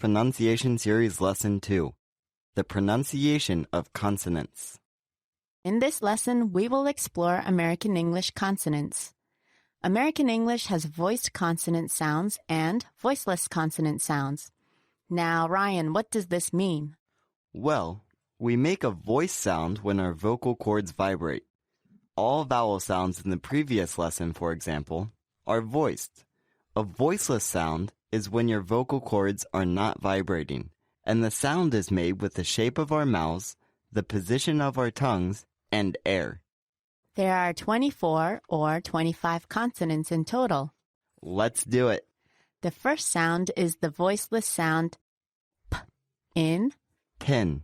Pronunciation Series Lesson 2, The Pronunciation of Consonants. In this lesson, we will explore American English consonants. American English has voiced consonant sounds and voiceless consonant sounds. Now, Ryan, what does this mean? Well, we make a voice sound when our vocal cords vibrate. All vowel sounds in the previous lesson, for example, are voiced. A voiceless sound is when your vocal cords are not vibrating, and the sound is made with the shape of our mouths, the position of our tongues, and air. There are 24 or 25 consonants in total. Let's do it. The first sound is the voiceless sound p in, Pin,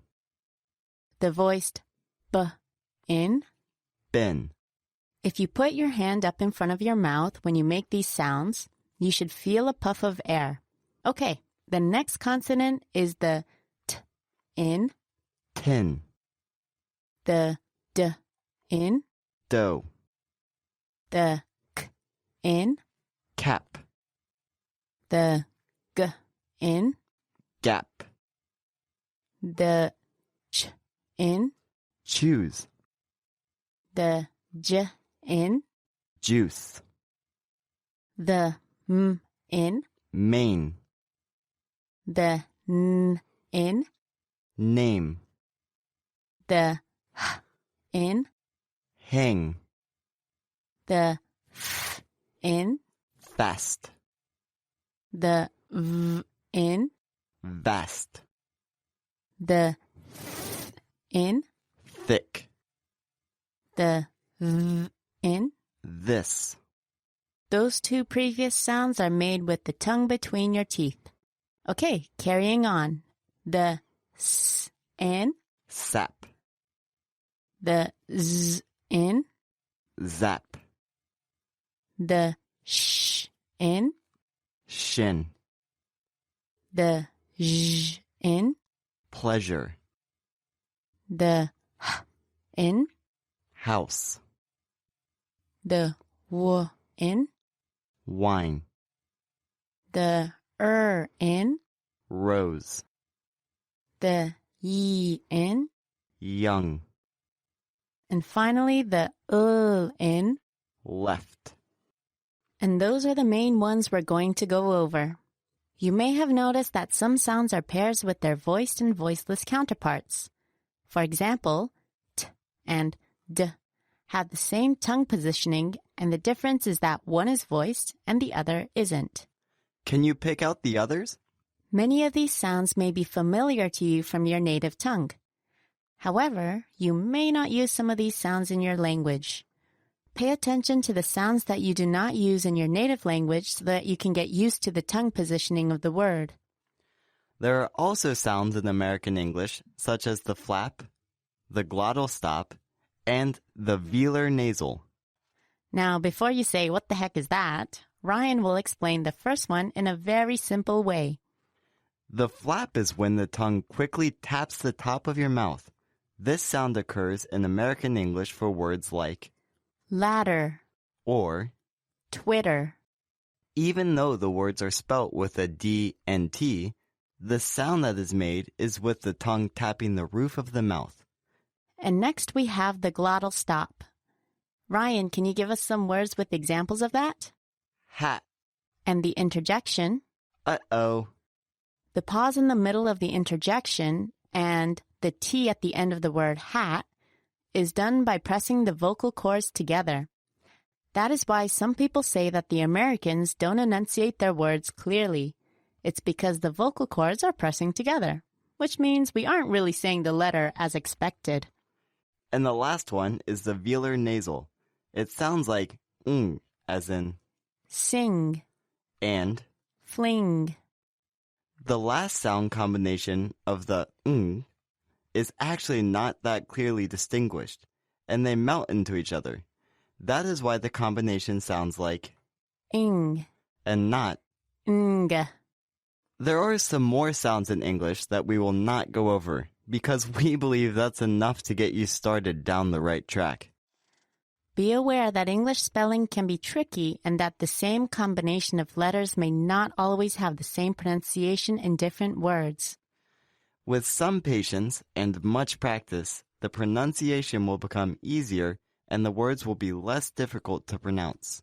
the voiced b in. bin, If you put your hand up in front of your mouth when you make these sounds, you should feel a puff of air. Okay, the next consonant is the t in, tin, the d in, dough, the k in, cap, the g in, gap, the ch in, choose, the j in, juice, the m in, main, the n in, name, the h in, hang, the f in, fast, the v in, vast, the th in, thick, the v in. this, Those two previous sounds are made with the tongue between your teeth. Okay, carrying on. The s in, sap, the z in, zap, the sh in, shin, the zh in, pleasure, the h in, house, the w in, wine, the in, rose, the y in, young, and finally the in. left. And those are the main ones we're going to go over. You may have noticed that some sounds are pairs with their voiced and voiceless counterparts. For example, t and d have the same tongue positioning, and the difference is that one is voiced and the other isn't. Can you pick out the others? Many of these sounds may be familiar to you from your native tongue. However, you may not use some of these sounds in your language. Pay attention to the sounds that you do not use in your native language so that you can get used to the tongue positioning of the word. There are also sounds in American English, such as the flap, the glottal stop, and the velar nasal. Now, before you say, "What the heck is that?" Ryan will explain the first one in a very simple way. The flap is when the tongue quickly taps the top of your mouth. This sound occurs in American English for words like Ladder, or, Twitter. even though the words are spelt with a D and T, the sound that is made is with the tongue tapping the roof of the mouth. And next we have the glottal stop. Ryan, can you give us some words with examples of that? Hat, And the interjection, uh-oh, the pause in the middle of the interjection, and the T at the end of the word hat is done by pressing the vocal cords together. That is why some people say that the Americans don't enunciate their words clearly. It's because the vocal cords are pressing together, which means we aren't really saying the letter as expected. And the last one is the velar nasal. It sounds like as in Sing, and. fling. The last sound combination of the is actually not that clearly distinguished, and they melt into each other. That is why the combination sounds like Ing, and not. ng. There are some more sounds in English that we will not go over, because we believe that's enough to get you started down the right track. Be aware that English spelling can be tricky and that the same combination of letters may not always have the same pronunciation in different words. With some patience and much practice, the pronunciation will become easier and the words will be less difficult to pronounce.